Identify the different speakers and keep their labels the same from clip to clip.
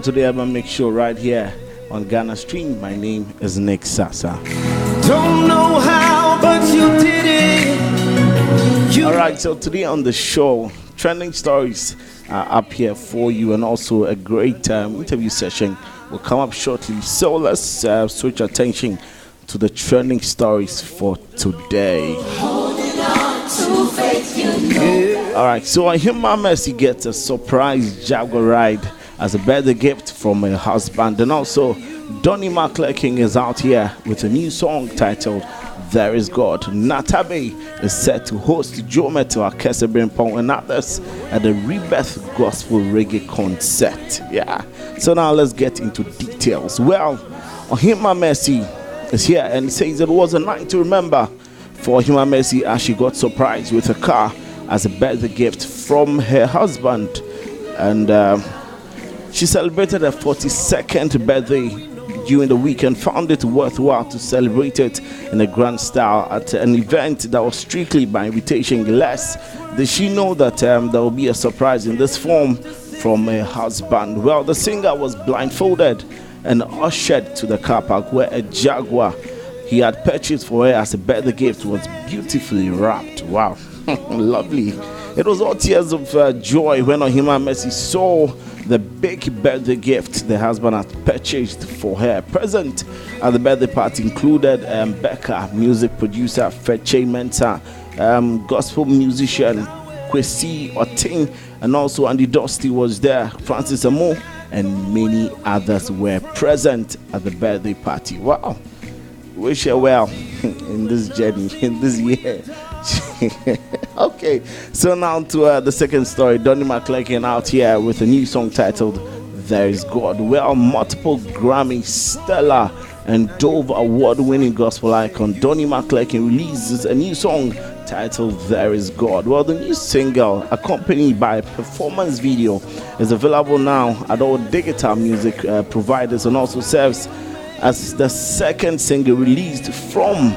Speaker 1: welcome to the Urban Mix Show right here on Ghana Stream. My name is Nick Sarsah.
Speaker 2: Don't know how, but you did it.
Speaker 1: Alright, so today on the show, trending stories are up here for you, and also a great interview session will come up shortly. So let's switch attention to the trending stories for today. Alright, so Maame Borekye gets a surprise Jaguar ride as a birthday gift from her husband, and also Donnie McClurkin is out here with a new song titled There Is God. Natabe is set to host Jometo Akesebrenpong and others at the Rebirth Gospel Reggae concert. Yeah, so now let's get into details. Well, Maame Borekye is here and says it was a night to remember for Maame Borekye as she got surprised with a car as a birthday gift from her husband, and she celebrated her 42nd birthday during the week and found it worthwhile to celebrate it in a grand style at an event that was strictly by invitation. Less did she know that there will be a surprise in this form from her husband. Well, the singer was blindfolded and ushered to the car park where a Jaguar he had purchased for her as a birthday gift was beautifully wrapped. Wow. Lovely. It was all tears of joy when Maame Borekye saw the big birthday gift the husband had purchased for her. Present at the birthday party included Becca, music producer Feche Mensah, gospel musician Kwesi Oting, and also Andy Dusty was there, Francis Amo, and many others were present at the birthday party. Wow. Wish her well in this journey, in this year. Okay, so now to the second story. Donnie McClurkin out here with a new song titled There Is God. Well, multiple Grammy, Stellar, and Dove award-winning gospel icon Donnie McClurkin releases a new song titled There Is God. Well, the new single, accompanied by a performance video, is available now at all digital music providers and also serves as the second single released from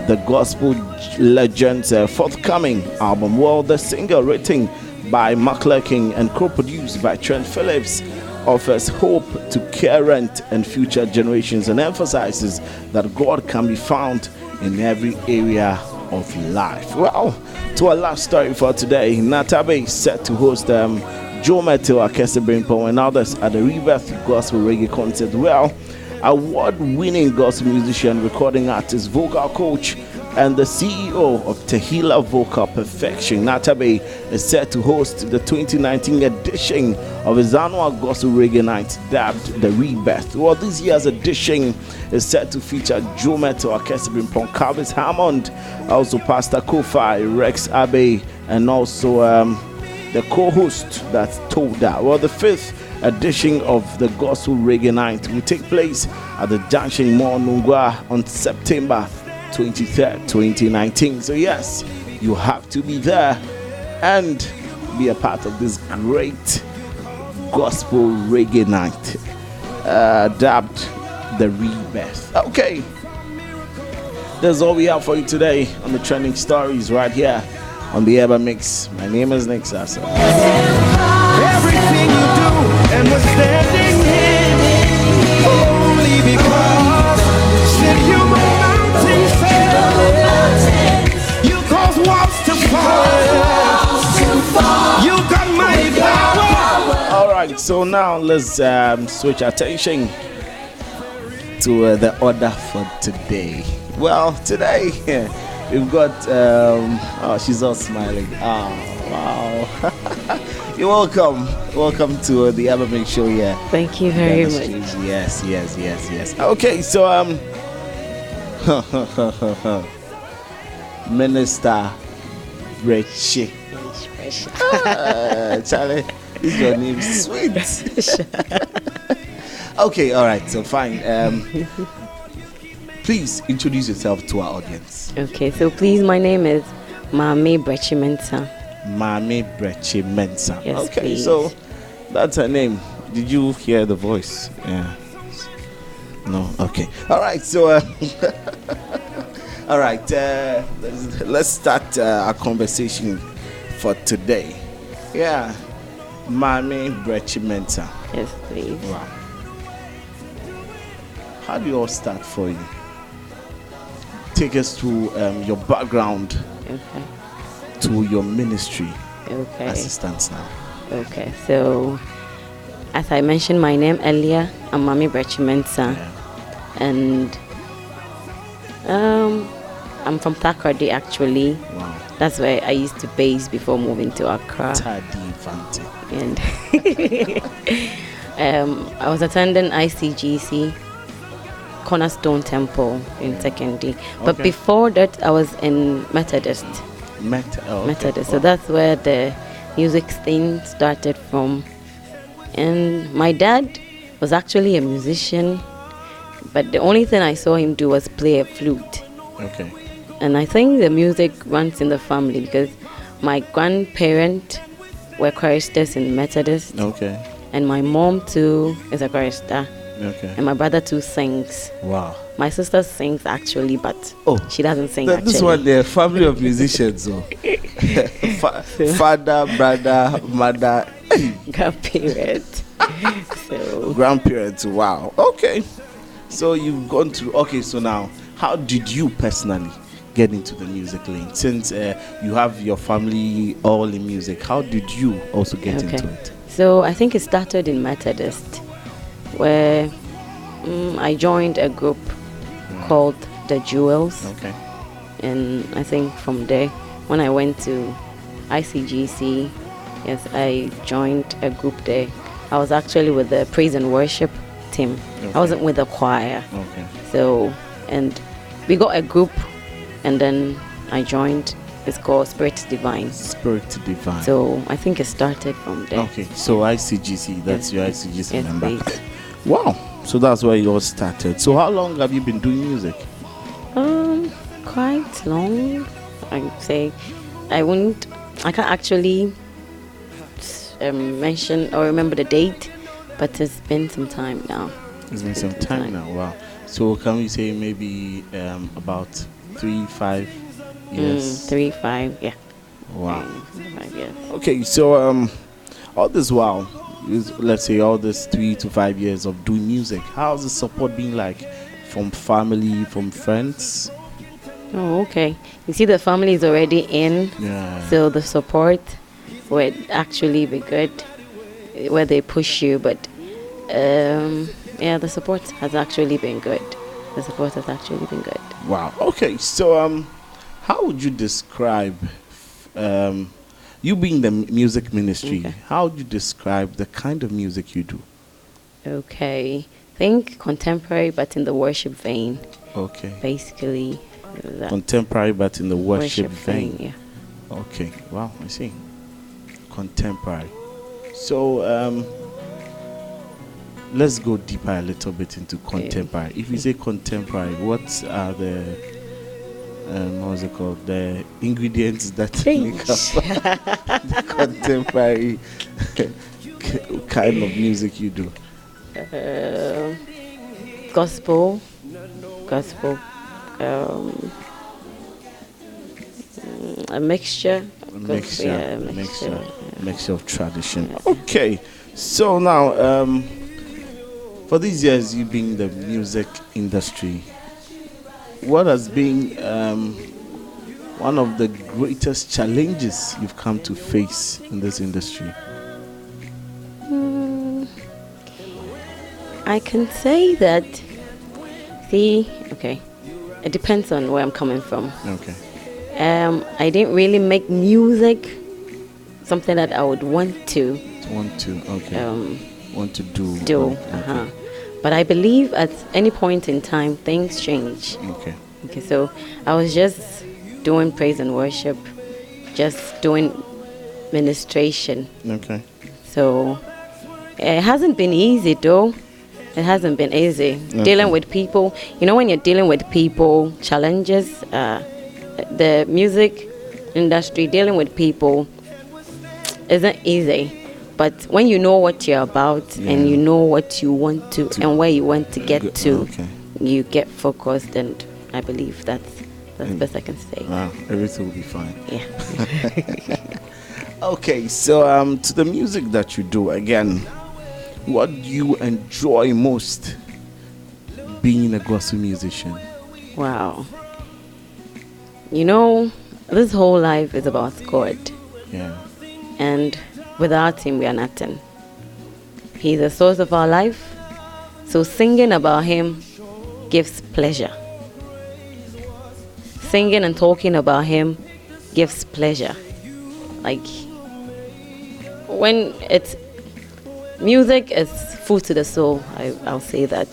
Speaker 1: the gospel legend's forthcoming album. Well, the single, written by McClurkin and co-produced by Trent Phillips, offers hope to current and future generations and emphasizes that God can be found in every area of life. Well, to our last story for today, Natabe is set to host Jometo Akesebrenpong and others at the Rebirth Gospel Reggae concert. Well, award-winning gospel musician, recording artist, vocal coach, and the CEO of Tehila Vocal Perfection, Natabe is set to host the 2019 edition of his annual Gospel Reggae Night, dubbed the Rebirth. Well, this year's edition is set to feature Jometo Akesebrenpong, Calvis Hammond, also Pastor Kofi, Rex Abe, and also the co-host that's Toda. Well, the fifth edition of the Gospel Reggae Night will take place at the Junction Mall, Nungwa, on September 23rd, 2019. So yes, you have to be there and be a part of this great Gospel Reggae Night, dubbed the Rebirth. Okay, that's all we have for you today on the trending stories right here on the Urban Mix. My name is Nick Sarsah.
Speaker 2: Everything you do and we're standing here only because you move mountains fail. You cause walls to fall. You got mighty power.
Speaker 1: Alright, so now let's switch attention to the order for today. Well, today we've got oh, she's all smiling. Oh, wow. You're welcome. Welcome to the Urban Mix Show here.
Speaker 3: Thank you very much.
Speaker 1: Yes. Okay, so Minister Borekye. Charlie, is your name sweet? Okay, all right. So fine. Please introduce yourself to our audience.
Speaker 3: Okay, so please, my name is Maame Borekye Mensah.
Speaker 1: Maame Borekye Mensah.
Speaker 3: Yes,
Speaker 1: okay,
Speaker 3: please.
Speaker 1: So that's her name. Did you hear the voice? Yeah. No. Okay. All right. So, all right. Let's start our conversation for today. Yeah, Maame Borekye Mensah.
Speaker 3: Yes, please.
Speaker 1: Wow. How do you all start for you? Take us through your background
Speaker 3: Okay.
Speaker 1: to your ministry
Speaker 3: Okay.
Speaker 1: as it stands now.
Speaker 3: Okay. So, as I mentioned my name earlier, I'm Maame Borekye, and I'm from Takoradi actually.
Speaker 1: Wow.
Speaker 3: That's where I used to base before moving to Accra.
Speaker 1: Tadi Vanti.
Speaker 3: And I was attending ICGC Cornerstone Temple in secondary. But
Speaker 1: Okay.
Speaker 3: before that, I was in Methodist. Methodist. So
Speaker 1: Wow.
Speaker 3: that's where the music thing started from. And my dad was actually a musician, but the only thing I saw him do was play a flute.
Speaker 1: Okay.
Speaker 3: And I think the music runs in the family because my grandparents were choristers in Methodist,
Speaker 1: Okay.
Speaker 3: and my mom too is a chorister,
Speaker 1: Okay.
Speaker 3: and my brother too sings.
Speaker 1: Wow.
Speaker 3: My sister sings actually, but
Speaker 1: Oh,
Speaker 3: she doesn't sing
Speaker 1: This
Speaker 3: actually.
Speaker 1: one, the family of musicians. So. Father, brother, mother,
Speaker 3: Grandparents. So
Speaker 1: grandparents. Wow. Okay. So you've gone through. Okay. So now, how did you personally get into the music lane? Since you have your family all in music, how did you also get into it?
Speaker 3: So I think it started in Methodist, where I joined a group called the Jewels,
Speaker 1: Okay.
Speaker 3: and I think from there, when I went to ICGC, yes, I joined a group there. I was actually with the praise and worship team.
Speaker 1: Okay.
Speaker 3: I wasn't with the choir.
Speaker 1: Okay.
Speaker 3: So, and we got a group, and then I joined. It's called Spirit Divine.
Speaker 1: Spirit Divine.
Speaker 3: So I think it started from there.
Speaker 1: Okay. So ICGC. That's
Speaker 3: Yes.
Speaker 1: your ICGC
Speaker 3: Yes,
Speaker 1: member.
Speaker 3: please.
Speaker 1: Wow. So that's where you all started. So how long have you been doing music?
Speaker 3: Quite long. I'd say I can't actually mention or remember the date, but it's been some time now.
Speaker 1: It's been some time now. Wow. So can we say maybe about 3-5 years?
Speaker 3: 3, 5, yeah.
Speaker 1: Wow.
Speaker 3: 5 years.
Speaker 1: Okay. So all this while, let's say all this 3 to 5 years of doing music, how's the support been like from family, from friends?
Speaker 3: Oh, okay. You see, the family is already in,
Speaker 1: Yeah.
Speaker 3: so the support would actually be good, where they push you. But yeah, the support has actually been good. The support has actually been good.
Speaker 1: Wow. Okay. So how would you describe you being the music ministry?
Speaker 3: Okay.
Speaker 1: How would you describe the kind of music you do?
Speaker 3: Okay. Think contemporary, but in the worship vein,
Speaker 1: Okay.
Speaker 3: basically. That
Speaker 1: Contemporary, but in the worship vein.
Speaker 3: yeah.
Speaker 1: Okay. Wow. I see. Contemporary. So let's go deeper a little bit into contemporary. If you say contemporary, what are the what's it called? The ingredients that make up the contemporary kind of music you do?
Speaker 3: Gospel, a mixture. Yeah,
Speaker 1: Mixture of tradition. Okay, so now for these years you being in the music industry, what has been one of the greatest challenges you've come to face in this industry?
Speaker 3: I can say that. Okay, it depends on where I'm coming from.
Speaker 1: Okay.
Speaker 3: I didn't really make music something that I would want to
Speaker 1: Want to do.
Speaker 3: do.
Speaker 1: Okay.
Speaker 3: But I believe at any point in time things change.
Speaker 1: Okay.
Speaker 3: Okay, so I was just doing praise and worship, just doing ministration.
Speaker 1: Okay.
Speaker 3: So it hasn't been easy though. It hasn't been easy dealing with people. You know, when you're dealing with people, challenges, the music industry, dealing with people isn't easy. But when you know what you're about and you know what you want to and where you want to get to, you get focused, and I believe that's the best I can say.
Speaker 1: Wow, everything will be fine.
Speaker 3: Yeah.
Speaker 1: Okay, so to the music that you do, again, what do you enjoy most being a gospel musician?
Speaker 3: Wow. You know, this whole life is about God.
Speaker 1: Yeah.
Speaker 3: And without Him, we are nothing. He's the source of our life. So singing about Him gives pleasure. Singing and talking about Him gives pleasure. Like, when it's music is food to the soul, I'll say that.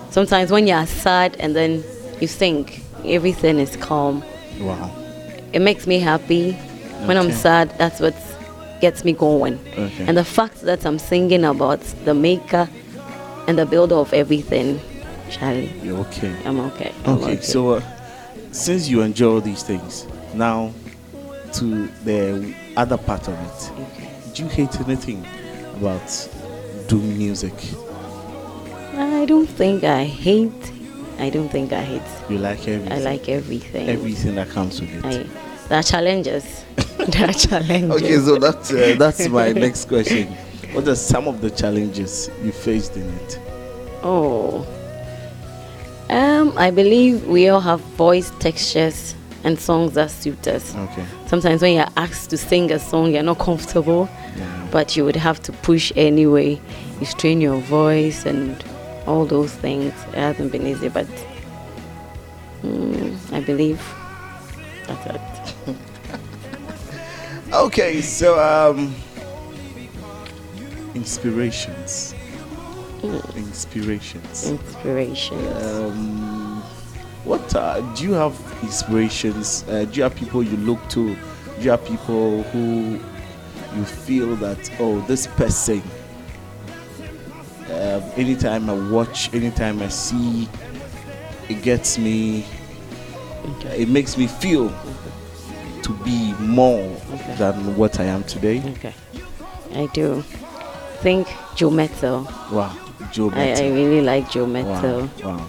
Speaker 3: Sometimes when you're sad and then you sing, everything is calm.
Speaker 1: Wow.
Speaker 3: It makes me happy. When I'm sad, that's what gets me going.
Speaker 1: Okay.
Speaker 3: And the fact that I'm singing about the maker and the builder of everything, Charlie,
Speaker 1: You're okay.
Speaker 3: I'm okay. I'm
Speaker 1: Okay, so since you enjoy all these things, now to the other part of it.
Speaker 3: Okay.
Speaker 1: Do you hate anything about doing music?
Speaker 3: I don't think I hate.
Speaker 1: You like everything?
Speaker 3: I like everything.
Speaker 1: Everything that comes with it.
Speaker 3: There are challenges. There are challenges.
Speaker 1: Okay, so that's my next question. What are some of the challenges you faced in it?
Speaker 3: Oh. I believe we all have voice textures and songs that suit us.
Speaker 1: Okay.
Speaker 3: Sometimes when you're asked to sing a song, you're not comfortable,
Speaker 1: Yeah.
Speaker 3: but you would have to push anyway. You strain your voice and all those things. It hasn't been easy, but I believe that's it.
Speaker 1: Okay, so inspirations. Inspirations. What do you have inspirations? Do you have people you look to? Do you have people who you feel that, oh, this person, anytime I watch, anytime I see, it gets me, it makes me feel to be more than what I am today?
Speaker 3: Okay, I do. Think Joe Metal.
Speaker 1: Wow, Joe
Speaker 3: I
Speaker 1: Metal.
Speaker 3: really like Joe Metal.
Speaker 1: Wow.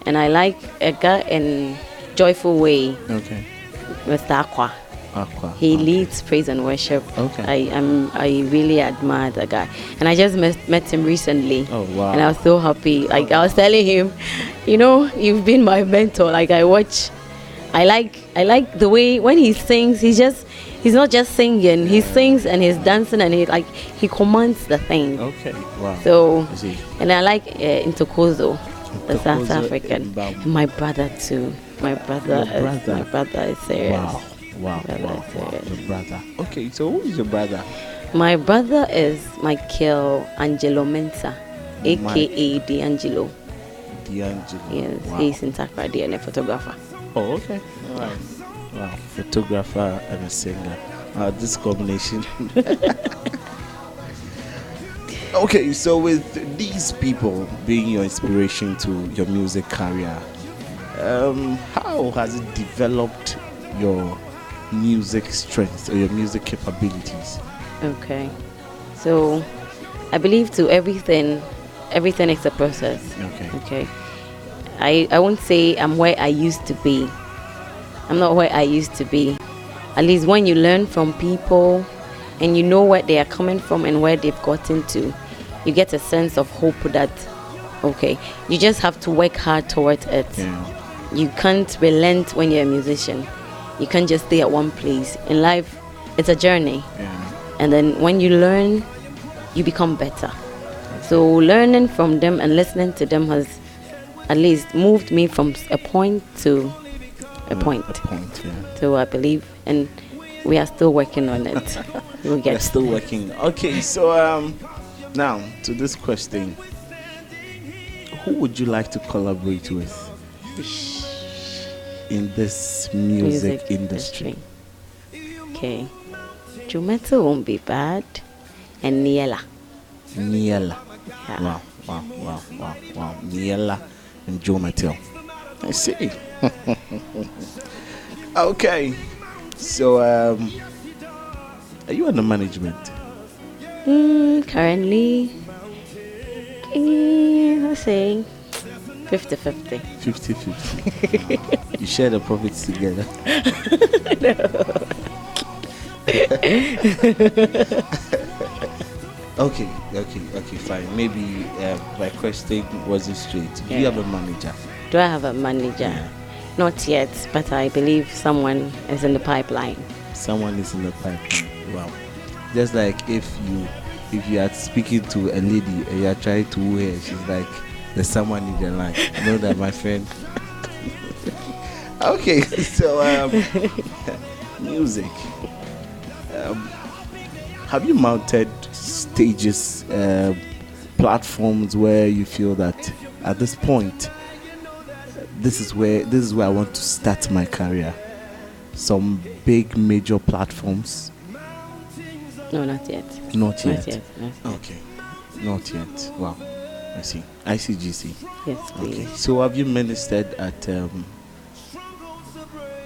Speaker 3: And I like a guy in Joyful Way,
Speaker 1: Okay.
Speaker 3: Mr. Aqua.
Speaker 1: Aqua.
Speaker 3: He leads praise and worship.
Speaker 1: Okay.
Speaker 3: I really admire the guy, and I just met him recently.
Speaker 1: Oh, wow.
Speaker 3: And I was so happy. Like, I was telling him, you know, you've been my mentor. Like, I like the way when he sings. He's not just singing. He sings and he's dancing and he commands the thing.
Speaker 1: Okay. Wow.
Speaker 3: So,
Speaker 1: I see.
Speaker 3: and I like Ntokozo, the South
Speaker 1: Ntokozo
Speaker 3: African.
Speaker 1: Mbam.
Speaker 3: My brother too. My brother is serious.
Speaker 1: Wow. Your brother. Okay, so who is your brother?
Speaker 3: My brother is Michael Angelo Mensah, aka D'Angelo.
Speaker 1: D'Angelo.
Speaker 3: Yes,
Speaker 1: Wow.
Speaker 3: he's in Takrady and a photographer.
Speaker 1: Oh, okay. All right. Wow, photographer and a singer. This combination. Okay, so with these people being your inspiration to your music career, how has it developed your music strength or your music capabilities?
Speaker 3: Okay, so I believe to everything is a process. Okay. I won't say I'm where I used to be. I'm not where I used to be. At least when you learn from people and you know where they are coming from and where they've gotten to, you get a sense of hope that, okay, you just have to work hard towards it.
Speaker 1: Yeah.
Speaker 3: You can't relent when you're a musician. You can't just stay at one place. In life, it's a journey.
Speaker 1: Yeah.
Speaker 3: And then when you learn, you become better. So learning from them and listening to them has at least moved me from a point to a point.
Speaker 1: Yeah.
Speaker 3: So I believe, and we are still working on it.
Speaker 1: We're still working. Okay, so now to this question, who would you like to collaborate with in this music industry?
Speaker 3: Okay, Jumeta won't be bad, and Niela.
Speaker 1: Yeah.
Speaker 3: Yeah.
Speaker 1: Wow. Niela and Joe Mattel. I see. Okay. So, are you in the management?
Speaker 3: Currently, let's say 50-50.
Speaker 1: 50-50. You share the profits together. Okay, fine. Maybe my question wasn't straight. Do you
Speaker 3: Yeah.
Speaker 1: have a manager?
Speaker 3: Do I have a manager?
Speaker 1: Yeah.
Speaker 3: Not yet, but I believe someone is in the pipeline.
Speaker 1: Someone is in the pipeline. Wow. Just like if you are speaking to a lady and you are trying to woo her, she's like, there's someone in the line. You know that, my friend. Okay, so music. Have you mounted stages, platforms where you feel that at this point, this is where I want to start my career? Some big major platforms?
Speaker 3: No, not yet.
Speaker 1: Not yet.
Speaker 3: Not yet.
Speaker 1: Okay, not yet. Wow, I see. ICGC.
Speaker 3: Yes,
Speaker 1: Okay.
Speaker 3: please.
Speaker 1: So have you ministered at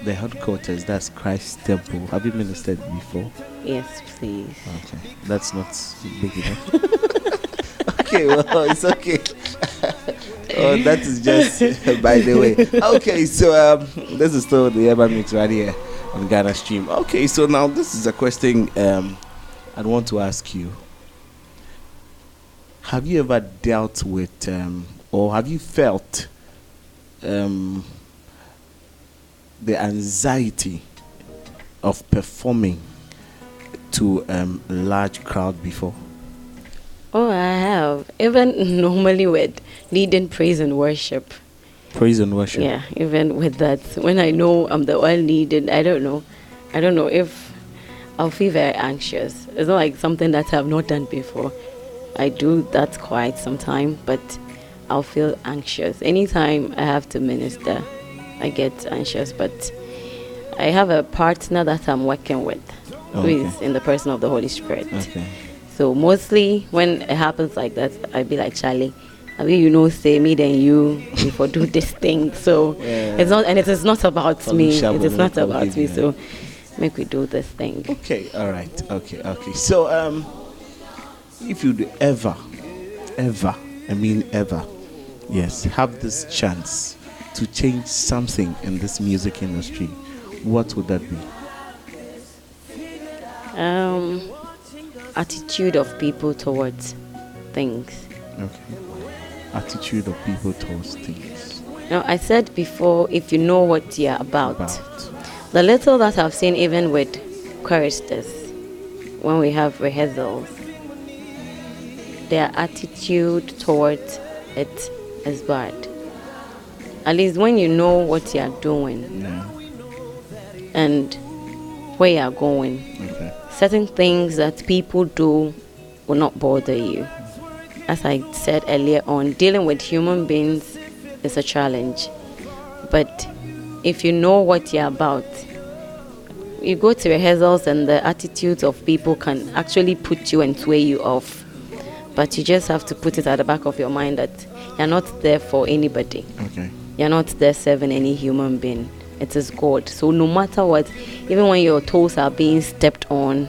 Speaker 1: the headquarters? That's Christ Temple. Have you ministered before?
Speaker 3: Yes, please.
Speaker 1: Okay, that's not big enough. Okay, well, it's okay. Oh, that is just by the way. Okay, so this is still the Urban Mix right here on Ghana Stream. Okay, so now this is a question I'd want to ask you. Have you ever dealt with or have you felt the anxiety of performing to a large crowd before?
Speaker 3: Oh, I have. Even normally with leading praise and worship.
Speaker 1: Praise and worship.
Speaker 3: Yeah, even with that, when I know I'm the one leading, I don't know if I'll feel very anxious. It's not like something that I've not done before. I do that quite some time, but I'll feel anxious. Anytime I have to minister, I get anxious, but I have a partner that I'm working with, who is in the person of the Holy Spirit.
Speaker 1: Okay.
Speaker 3: So mostly when it happens like that, I be like, Charlie, I mean, say me then you before do this thing. So it's not, and it is not about me. It is not about me. So make we do this thing.
Speaker 1: Okay, all right. Okay. So if you'd ever, yes, have this chance to change something in this music industry, what would that be?
Speaker 3: Attitude of people towards things.
Speaker 1: Okay. Attitude of people towards things.
Speaker 3: Now, I said before, if you know what you're about. The little that I've seen, even with choristers, when we have rehearsals, their attitude towards it is bad. At least when you know what you're doing and where you're going, certain things that people do will not bother you. As I said earlier on, dealing with human beings is a challenge. But if you know what you're about, you go to rehearsals and the attitudes of people can actually put you and sway you off. But you just have to put it at the back of your mind that you're not there for anybody.
Speaker 1: Okay.
Speaker 3: You're not there serving any human being. It is God. So no matter what, even when your toes are being stepped on,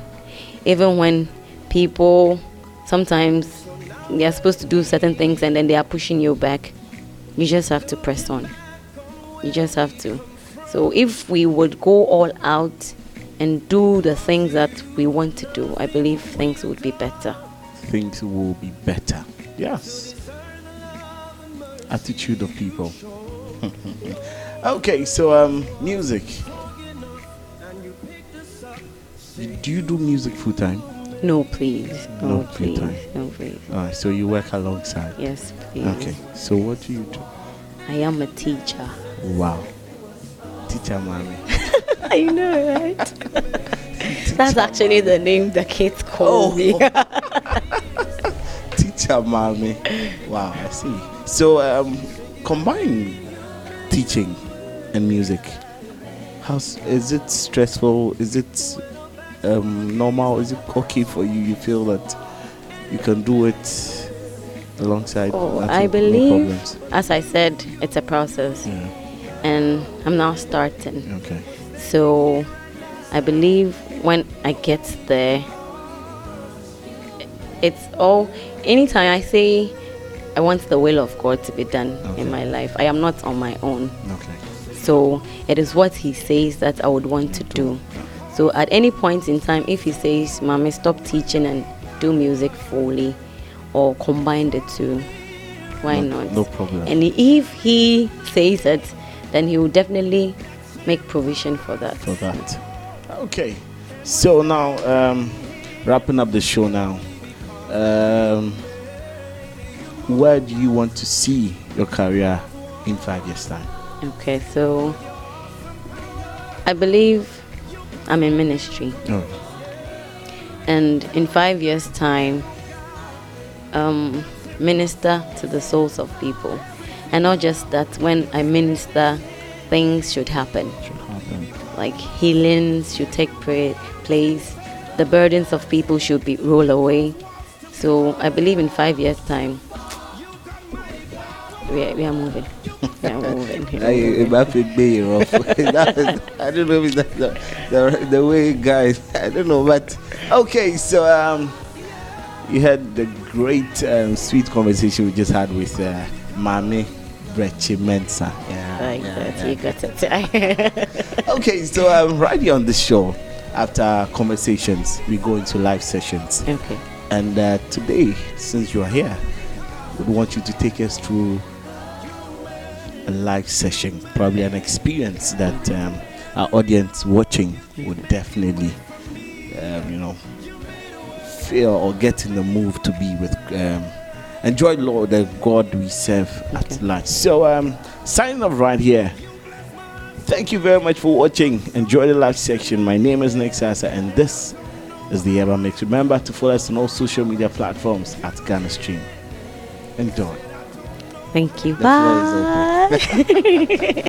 Speaker 3: even when people sometimes they are supposed to do certain things and then they are pushing you back, you just have to press on. You just have to. So if we would go all out and do the things that we want to do, I believe things would be better.
Speaker 1: Things will be better. Yes. Attitude of people. Okay, so music. Do you do music full time?
Speaker 3: No, please. No, please.
Speaker 1: Full time.
Speaker 3: No, please.
Speaker 1: Alright, so you work alongside.
Speaker 3: Yes, please.
Speaker 1: Okay, so what do you do?
Speaker 3: I am a teacher.
Speaker 1: Wow. Teacher Maame.
Speaker 3: I know, right? That's actually the name the kids call me.
Speaker 1: Teacher Maame. Wow, I see. So combine teaching and music. Is it stressful? Is it normal? Is it okay for you? You feel that you can do it alongside?
Speaker 3: I believe, as I said, it's a process. And I'm now starting.
Speaker 1: Okay.
Speaker 3: So I believe when I get there, it's all, anytime I say I want the will of God to be done in my life, I am not on my own.
Speaker 1: Okay.
Speaker 3: So it is what He says that I would want to do. So at any point in time, if He says, Mommy, stop teaching and do music fully or combine the two. Why not?
Speaker 1: No problem.
Speaker 3: And if he says it, then he will definitely make provision for that.
Speaker 1: Okay. So now, wrapping up the show now. Where do you want to see your career in 5 years' time?
Speaker 3: Okay, so I believe I'm in ministry.
Speaker 1: Oh.
Speaker 3: And in 5 years' time, minister to the souls of people. And not just that, when I minister, things should happen. Like healings should take place. The burdens of people should be rolled away. So I believe in 5 years' time, we are moving. We are moving.
Speaker 1: I don't know if that's the way, guys. I don't know, but okay. So you had the great sweet conversation we just had with Maame Borekye Mensah.
Speaker 3: You got it.
Speaker 1: Okay, so right here on the show, after conversations, we go into live sessions.
Speaker 3: Okay.
Speaker 1: And today, since you are here, we want you to take us through a live session, probably an experience that our audience watching would definitely, feel or get in the mood to be with. Enjoy Lord, the God we serve at large. So, signing off right here. Thank you very much for watching. Enjoy the live section. My name is Nick Sarsah, and this is the Eva Mix. Remember to follow us on all social media platforms at Ghana Stream. Enjoy.
Speaker 3: Thank you.
Speaker 1: The floor is open.
Speaker 3: Bye.